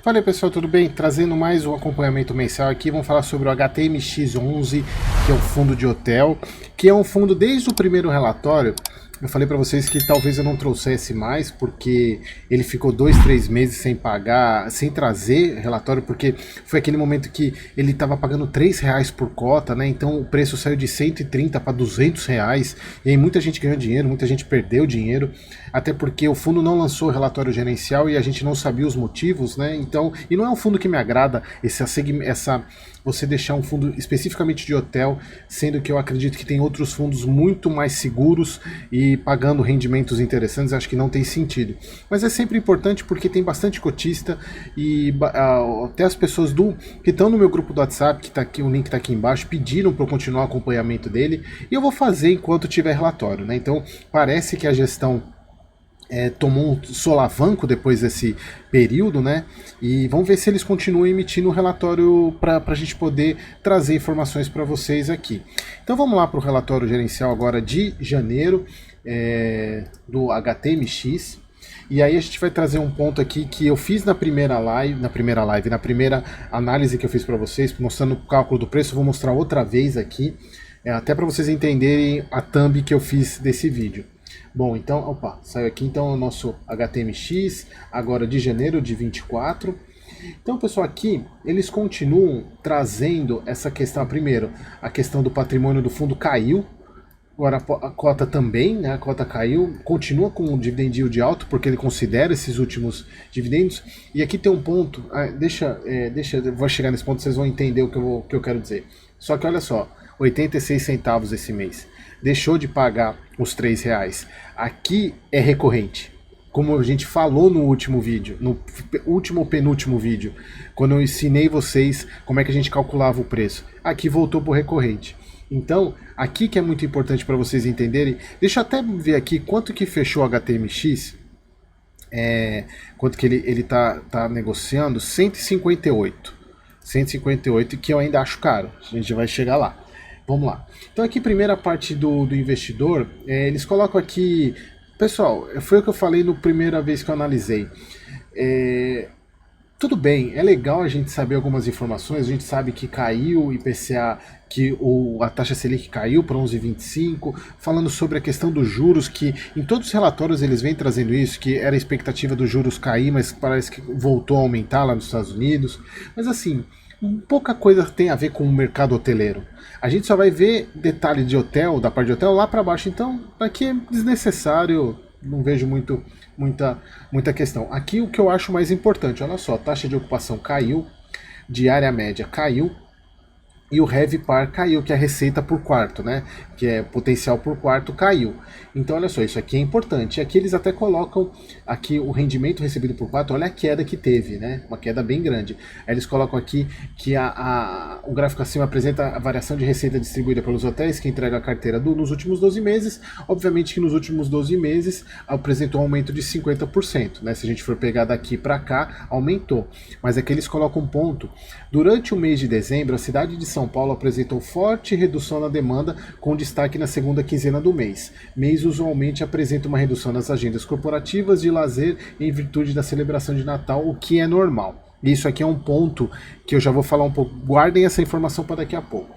Fala aí pessoal, tudo bem? Trazendo mais um acompanhamento mensal aqui, vamos falar sobre o HTMX11, que é um fundo de hotel, que é um fundo desde o primeiro relatório. Eu falei para vocês que talvez eu não trouxesse mais, porque ele ficou 2, 3 meses sem pagar, sem trazer relatório, porque foi aquele momento que ele estava pagando R$ 3 por cota, né? Então o preço saiu de 130 para R$ 200, e aí muita gente ganhou dinheiro, muita gente perdeu dinheiro, até porque o fundo não lançou relatório gerencial e a gente não sabia os motivos, né? Então, e não é um fundo que me agrada essa você deixar um fundo especificamente de hotel, sendo que eu acredito que tem outros fundos muito mais seguros e pagando rendimentos interessantes, acho que não tem sentido. Mas é sempre importante porque tem bastante cotista e até as pessoas que estão no meu grupo do WhatsApp, que tá aqui, o link está aqui embaixo, pediram para eu continuar o acompanhamento dele e eu vou fazer enquanto tiver relatório, né? Então parece que a gestão tomou um solavanco depois desse período, né? E vamos ver se eles continuam emitindo o relatório para a gente poder trazer informações para vocês aqui. Então vamos lá para o relatório gerencial agora de janeiro do HTMX. E aí a gente vai trazer um ponto aqui que eu fiz na primeira análise que eu fiz para vocês, mostrando o cálculo do preço. Eu vou mostrar outra vez aqui, até para vocês entenderem a thumb que eu fiz desse vídeo. Bom, então, opa, saiu aqui então o nosso HTMX, agora de janeiro de 24. Então, pessoal, aqui eles continuam trazendo essa questão. Primeiro, a questão do patrimônio do fundo caiu, agora a cota também, né? A cota caiu, continua com um dividend yield alto, porque ele considera esses últimos dividendos. E aqui tem um ponto, eu vou chegar nesse ponto, vocês vão entender o que eu quero dizer. Só que olha só, 86 centavos esse mês. Deixou de pagar os R$ 3. Aqui é recorrente. Como a gente falou no último vídeo, no último ou penúltimo vídeo, quando eu ensinei vocês como é que a gente calculava o preço. Aqui voltou para o recorrente. Então, aqui que é muito importante para vocês entenderem. Deixa eu até ver aqui quanto que fechou o HTMX. Quanto que ele tá negociando? 158. 158, que eu ainda acho caro. A gente vai chegar lá. Vamos lá. Então aqui, primeira parte do investidor, eles colocam aqui... Pessoal, foi o que eu falei na primeira vez que eu analisei. Tudo bem, é legal a gente saber algumas informações, a gente sabe que caiu o IPCA, que a taxa Selic caiu para 11,25, falando sobre a questão dos juros, que em todos os relatórios eles vêm trazendo isso, que era a expectativa dos juros cair, mas parece que voltou a aumentar lá nos Estados Unidos. Mas assim, pouca coisa tem a ver com o mercado hoteleiro. A gente só vai ver detalhe de hotel, da parte de hotel, lá para baixo. Então, aqui é desnecessário, não vejo muita questão. Aqui o que eu acho mais importante, olha só, taxa de ocupação caiu, diária média caiu, e o RevPAR caiu, que é a receita por quarto, né? Que é potencial por quarto, caiu. Então, olha só, isso aqui é importante. E aqui eles até colocam aqui o rendimento recebido por quarto, olha a queda que teve, né? Uma queda bem grande. Aí eles colocam aqui que o gráfico acima apresenta a variação de receita distribuída pelos hotéis que entregam a carteira nos últimos 12 meses. Obviamente que nos últimos 12 meses apresentou um aumento de 50%, né? Se a gente for pegar daqui para cá, aumentou. Mas aqui eles colocam um ponto. Durante o mês de dezembro, a cidade de São Paulo apresentou forte redução na demanda, com destaque na segunda quinzena do mês. Mês usualmente apresenta uma redução nas agendas corporativas de lazer em virtude da celebração de Natal, o que é normal. Isso aqui é um ponto que eu já vou falar um pouco. Guardem essa informação para daqui a pouco.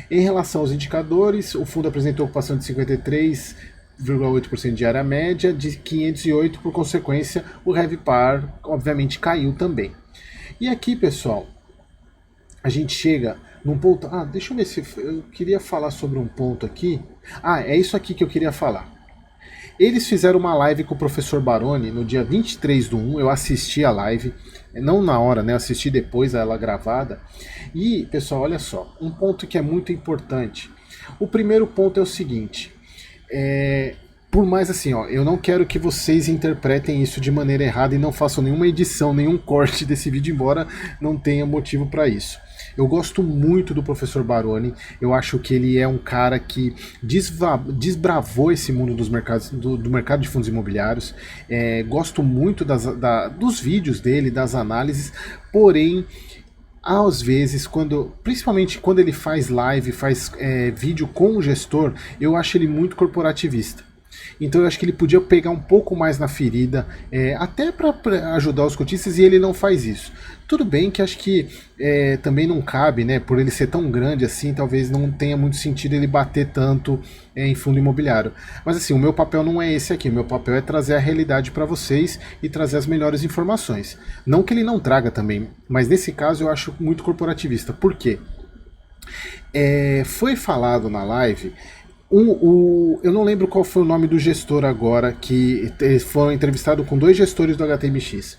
Em relação aos indicadores, o fundo apresentou ocupação de 53,8% de área média, de 508, por consequência, o RevPAR obviamente caiu também. E aqui, pessoal, a gente chega num ponto... deixa eu ver se... Eu queria falar sobre um ponto aqui. É isso aqui que eu queria falar. Eles fizeram uma live com o professor Baroni no dia 23/1, eu assisti a live, não na hora, né? Eu assisti depois ela gravada. E, pessoal, olha só, um ponto que é muito importante. O primeiro ponto é o seguinte, por mais assim, eu não quero que vocês interpretem isso de maneira errada e não façam nenhuma edição, nenhum corte desse vídeo, embora não tenha motivo para isso. Eu gosto muito do professor Baroni, eu acho que ele é um cara que desbravou esse mundo dos mercados, do mercado de fundos imobiliários. Gosto muito dos vídeos dele, das análises, porém, às vezes, principalmente quando ele faz live, faz vídeo com o gestor, eu acho ele muito corporativista. Então eu acho que ele podia pegar um pouco mais na ferida, até para ajudar os cotistas, e ele não faz isso. Tudo bem que acho que também não cabe, né? Por ele ser tão grande assim, talvez não tenha muito sentido ele bater tanto em fundo imobiliário. Mas assim, o meu papel não é esse aqui. O meu papel é trazer a realidade para vocês e trazer as melhores informações. Não que ele não traga também, mas nesse caso eu acho muito corporativista. Por quê? Foi falado na live. Eu não lembro qual foi o nome do gestor agora, que eles foram entrevistados com 2 gestores do HTMX.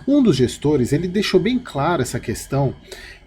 Um dos gestores, ele deixou bem claro essa questão,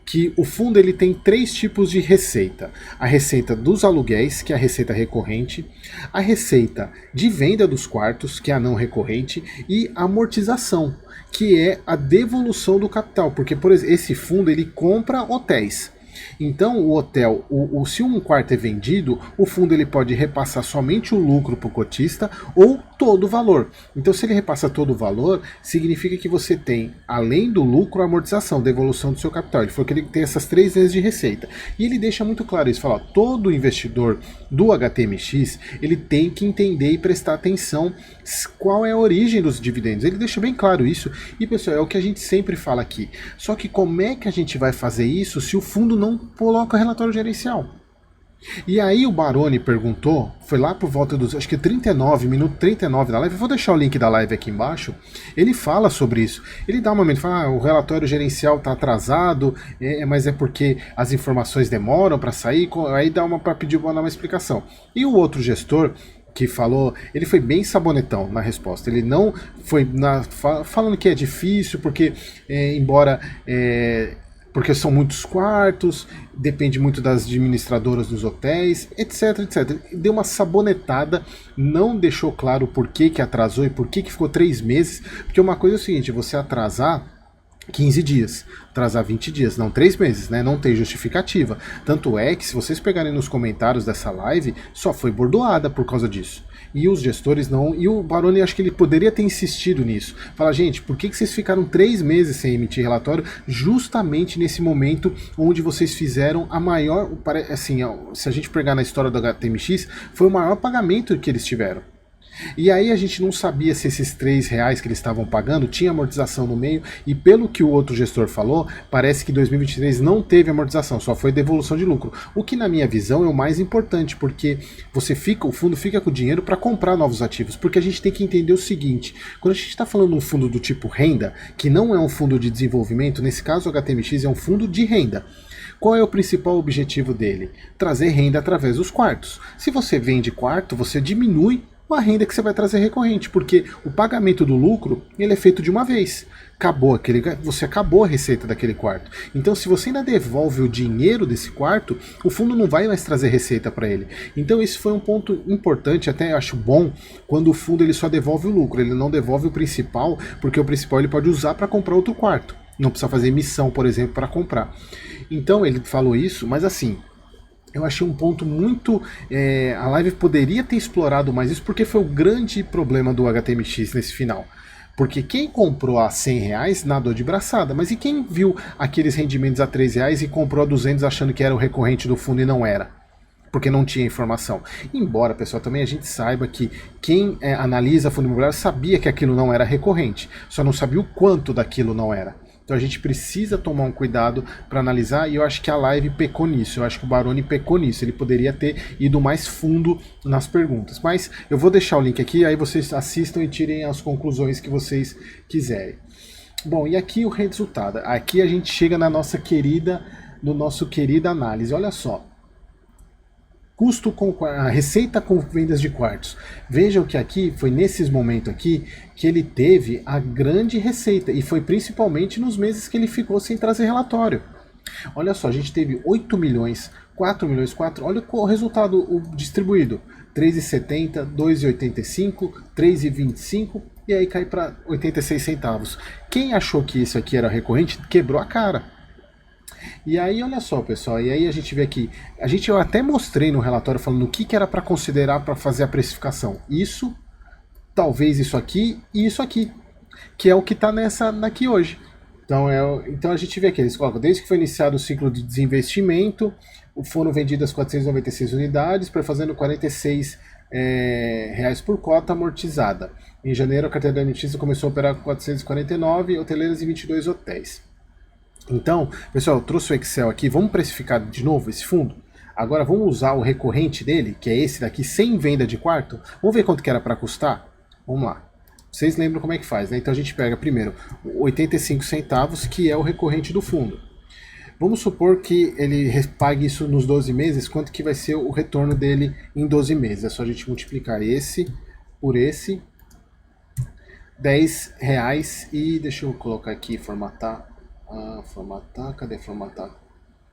que o fundo ele tem 3 tipos de receita. A receita dos aluguéis, que é a receita recorrente, a receita de venda dos quartos, que é a não recorrente, e a amortização, que é a devolução do capital, porque por exemplo, esse fundo ele compra hotéis. Então o hotel, se um quarto é vendido, o fundo ele pode repassar somente o lucro para o cotista ou todo o valor. Então se ele repassa todo o valor, significa que você tem, além do lucro, a amortização, devolução do seu capital. Ele falou que ele tem essas 3 vezes de receita. E ele deixa muito claro isso, fala, todo investidor do HTMX, ele tem que entender e prestar atenção qual é a origem dos dividendos. Ele deixa bem claro isso. E pessoal, é o que a gente sempre fala aqui. Só que como é que a gente vai fazer isso se o fundo não coloca relatório gerencial? E aí o Baroni perguntou, foi lá por volta dos, acho que 39, minuto 39 da live, eu vou deixar o link da live aqui embaixo, ele fala sobre isso, ele dá um momento, fala, o relatório gerencial está atrasado, mas é porque as informações demoram para sair, aí dá uma para pedir uma explicação. E o outro gestor, que falou, ele foi bem sabonetão na resposta, ele não foi falando que é difícil, porque porque são muitos quartos, depende muito das administradoras dos hotéis, etc, etc. Deu uma sabonetada, não deixou claro por que atrasou e por que ficou 3 meses, porque uma coisa é o seguinte, você atrasar 15 dias, atrasar 20 dias, não 3 meses, né? Não tem justificativa. Tanto é que, se vocês pegarem nos comentários dessa live, só foi bordoada por causa disso. E os gestores não. E o Baroni, acho que ele poderia ter insistido nisso. Fala, gente, por que vocês ficaram 3 meses sem emitir relatório? Justamente nesse momento onde vocês fizeram a maior. Assim, se a gente pegar na história do HTMX, foi o maior pagamento que eles tiveram. E aí a gente não sabia se esses R$3 que eles estavam pagando tinha amortização no meio, e pelo que o outro gestor falou, parece que 2023 não teve amortização, só foi devolução de lucro. O que na minha visão é o mais importante, porque o fundo fica com o dinheiro para comprar novos ativos, porque a gente tem que entender o seguinte, quando a gente está falando de um fundo do tipo renda, que não é um fundo de desenvolvimento, nesse caso o HTMX é um fundo de renda. Qual é o principal objetivo dele? Trazer renda através dos quartos. Se você vende quarto, você diminui a renda que você vai trazer recorrente, porque o pagamento do lucro ele é feito de uma vez. Você acabou a receita daquele quarto. Então, se você ainda devolve o dinheiro desse quarto, o fundo não vai mais trazer receita para ele. Então, esse foi um ponto importante, até acho bom, quando o fundo ele só devolve o lucro, ele não devolve o principal, porque o principal ele pode usar para comprar outro quarto. Não precisa fazer emissão, por exemplo, para comprar. Então, ele falou isso, mas assim, eu achei um ponto muito... a live poderia ter explorado mais isso, porque foi o grande problema do HTMX nesse final. Porque quem comprou a R$100 nadou de braçada, mas e quem viu aqueles rendimentos a R$3 e comprou a 200 achando que era o recorrente do fundo e não era? Porque não tinha informação. Embora, pessoal, também a gente saiba que quem analisa fundo imobiliário sabia que aquilo não era recorrente, só não sabia o quanto daquilo não era. Então a gente precisa tomar um cuidado para analisar, e eu acho que a live pecou nisso, eu acho que o Baroni pecou nisso, ele poderia ter ido mais fundo nas perguntas. Mas eu vou deixar o link aqui, aí vocês assistam e tirem as conclusões que vocês quiserem. Bom, e aqui o resultado. Aqui a gente chega no nosso querida análise, olha só. A receita com vendas de quartos. Vejam que aqui foi nesses momentos aqui que ele teve a grande receita, e foi principalmente nos meses que ele ficou sem trazer relatório. Olha só, a gente teve 8 milhões, 4 milhões, olha o resultado distribuído, 3,70, 2,85, 3,25 e aí cai para 86 centavos. Quem achou que isso aqui era recorrente, quebrou a cara. E aí, olha só, pessoal, e aí a gente vê aqui, eu até mostrei no relatório falando o que era para considerar para fazer a precificação. Isso, talvez isso aqui e isso aqui, que é o que está aqui hoje. Então a gente vê aqui, eles colocam, desde que foi iniciado o ciclo de desinvestimento, foram vendidas 496 unidades, fazendo 46 reais por cota amortizada. Em janeiro, a carteira alimentícia começou a operar com 449 hoteleiras e 22 hotéis. Então, pessoal, eu trouxe o Excel aqui. Vamos precificar de novo esse fundo? Agora vamos usar o recorrente dele, que é esse daqui, sem venda de quarto. Vamos ver quanto que era para custar? Vamos lá. Vocês lembram como é que faz, né? Então a gente pega primeiro 85 centavos, que é o recorrente do fundo. Vamos supor que ele pague isso nos 12 meses, quanto que vai ser o retorno dele em 12 meses? É só a gente multiplicar esse por esse, R$10, e deixa eu colocar aqui, formatar, cadê formatar?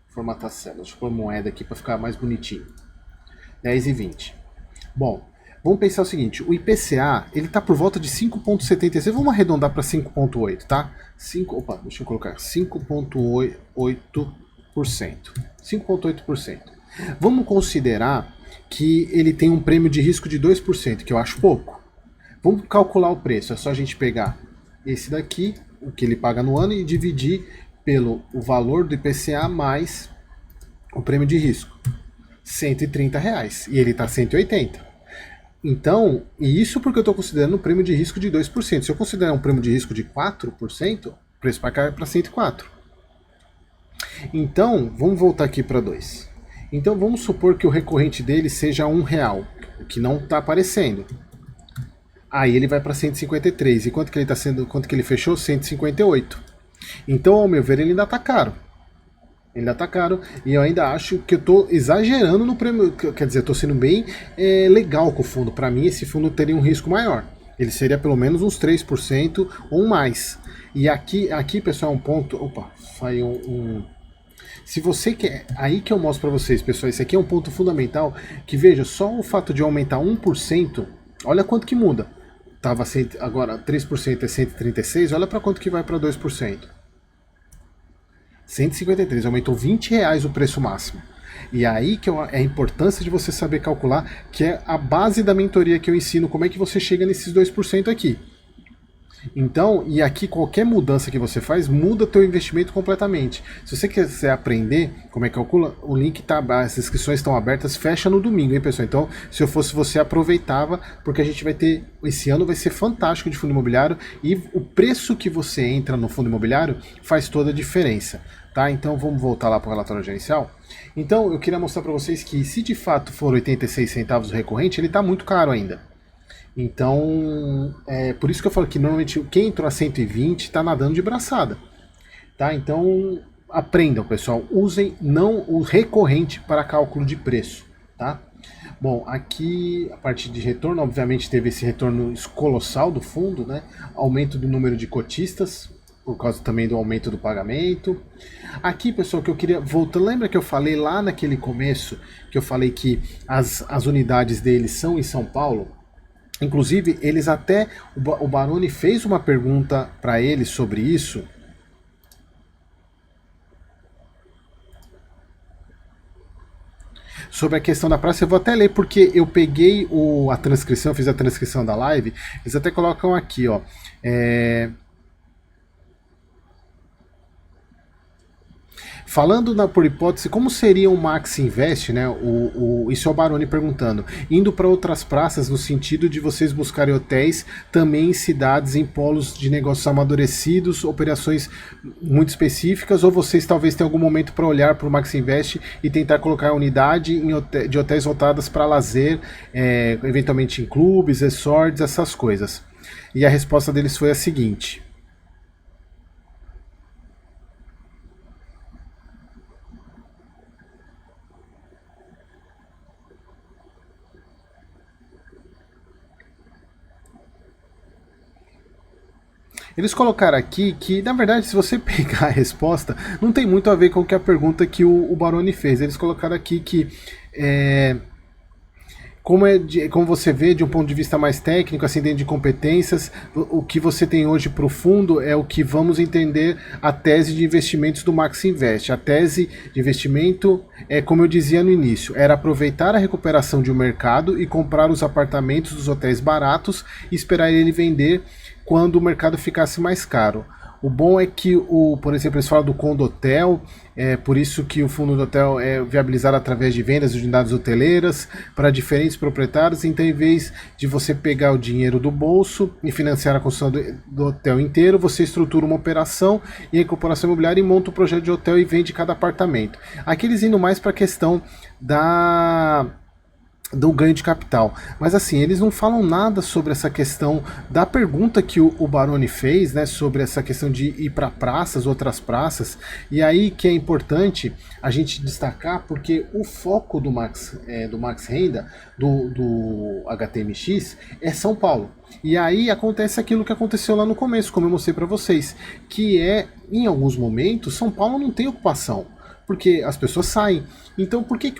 Formatar células, deixa eu pôr moeda aqui para ficar mais bonitinho, 10 e 20. Bom, vamos pensar o seguinte, o IPCA, ele está por volta de 5,76, vamos arredondar para 5,8, tá? Deixa eu colocar 5,8%. 5,8%. Vamos considerar que ele tem um prêmio de risco de 2%, que eu acho pouco. Vamos calcular o preço, é só a gente pegar esse daqui, o que ele paga no ano, e dividir pelo o valor do IPCA mais o prêmio de risco. R$130, e ele está 180. Então, e isso porque eu estou considerando um prêmio de risco de 2%. Se eu considerar um prêmio de risco de 4%, o preço vai cair para 104. Então, vamos voltar aqui para 2. Então, vamos supor que o recorrente dele seja R$1, o que não está aparecendo. Aí ele vai para 153. E quanto que ele está sendo? Quanto que ele fechou? 158. Então, ao meu ver, ele ainda está caro. Ele ainda está caro, e eu ainda acho que eu estou exagerando no prêmio. Quer dizer, estou sendo bem legal com o fundo. Para mim, esse fundo teria um risco maior. Ele seria pelo menos uns 3% ou mais. E aqui, pessoal, é um ponto. Opa, saiu um. Se você quer. Aí que eu mostro para vocês, pessoal. Esse aqui é um ponto fundamental. Que veja, só o fato de aumentar 1%, olha quanto que muda. Tava agora 3% é 136, olha para quanto que vai para 2%. 153, aumentou R$20 o preço máximo. E aí que é a importância de você saber calcular, que é a base da mentoria que eu ensino, como é que você chega nesses 2% aqui. Então, e aqui qualquer mudança que você faz, muda teu investimento completamente. Se você quiser aprender como é que calcula, o link tá, as inscrições estão abertas, fecha no domingo, hein, pessoal? Então, se eu fosse você, aproveitava, porque a gente vai ter, esse ano vai ser fantástico de fundo imobiliário, e o preço que você entra no fundo imobiliário faz toda a diferença, tá? Então, vamos voltar lá para o relatório gerencial. Então, eu queria mostrar para vocês que, se de fato for 86 centavos o recorrente, ele está muito caro ainda. Então, por isso que eu falo que normalmente quem entrou a 120 está nadando de braçada, tá? Então, aprendam, pessoal, usem não o recorrente para cálculo de preço, tá? Bom, aqui a parte de retorno, obviamente teve esse retorno colossal do fundo, né? Aumento do número de cotistas, por causa também do aumento do pagamento. Aqui, pessoal, que eu queria voltar, lembra que eu falei lá naquele começo, que eu falei que as unidades deles são em São Paulo? Inclusive, eles até, o Baroni fez uma pergunta para eles sobre isso. Sobre a questão da praça, eu vou até ler, porque eu peguei a transcrição, fiz a transcrição da live, eles até colocam aqui, ó. Falando por hipótese, como seria o Max Invest, né? Isso é o Baroni perguntando. Indo para outras praças, no sentido de vocês buscarem hotéis também em cidades, em polos de negócios amadurecidos, operações muito específicas, ou vocês talvez tenham algum momento para olhar para o Max Invest e tentar colocar a unidade de hotéis voltadas para lazer, eventualmente em clubes, resorts, essas coisas. E a resposta deles foi a seguinte. Eles colocaram aqui que, na verdade, se você pegar a resposta, não tem muito a ver com a pergunta que o Baroni fez. Eles colocaram aqui que, como você vê de um ponto de vista mais técnico, assim, dentro de competências, o que você tem hoje para o fundo é o que vamos entender a tese de investimentos do Max Invest. A tese de investimento, como eu dizia no início, era aproveitar a recuperação de um mercado e comprar os apartamentos dos hotéis baratos e esperar ele vender quando o mercado ficasse mais caro. O bom é que, por exemplo, eles falam do Condotel, por isso que o fundo do hotel é viabilizado através de vendas de unidades hoteleiras para diferentes proprietários. Então, em vez de você pegar o dinheiro do bolso e financiar a construção do hotel inteiro, você estrutura uma operação e a incorporação imobiliária e monta um projeto de hotel e vende cada apartamento. Aqui eles indo mais para a questão do ganho de capital. Mas assim, eles não falam nada sobre essa questão da pergunta que o Baroni fez, né, sobre essa questão de ir para praças, outras praças, e aí que é importante a gente destacar, porque o foco do Max Renda, do HTMX, é São Paulo. E aí acontece aquilo que aconteceu lá no começo, como eu mostrei para vocês, que em alguns momentos, São Paulo não tem ocupação, porque as pessoas saem. Então por que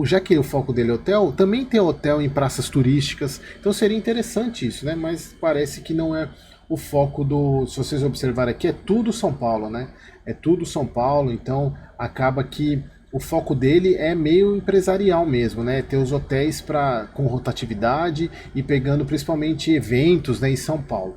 já que o foco dele é hotel, também tem hotel em praças turísticas, então seria interessante isso, né? Mas parece que não é o foco se vocês observarem aqui, é tudo São Paulo, né? É tudo São Paulo, então acaba que o foco dele é meio empresarial mesmo, né? Ter os hotéis com rotatividade e pegando principalmente eventos, né, em São Paulo.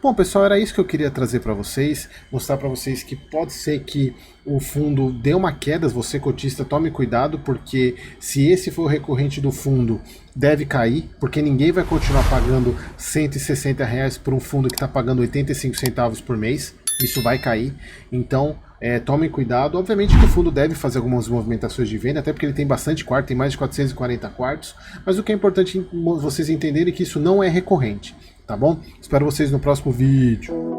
Bom, pessoal, era isso que eu queria trazer para vocês, mostrar para vocês que pode ser que o fundo dê uma queda, você cotista, tome cuidado, porque se esse for o recorrente do fundo, deve cair, porque ninguém vai continuar pagando R$ 160 por um fundo que está pagando 85 centavos por mês, isso vai cair, então tomem cuidado. Obviamente que o fundo deve fazer algumas movimentações de venda, até porque ele tem bastante quarto, tem mais de 440 quartos, mas o que é importante vocês entenderem é que isso não é recorrente. Tá bom? Espero vocês no próximo vídeo.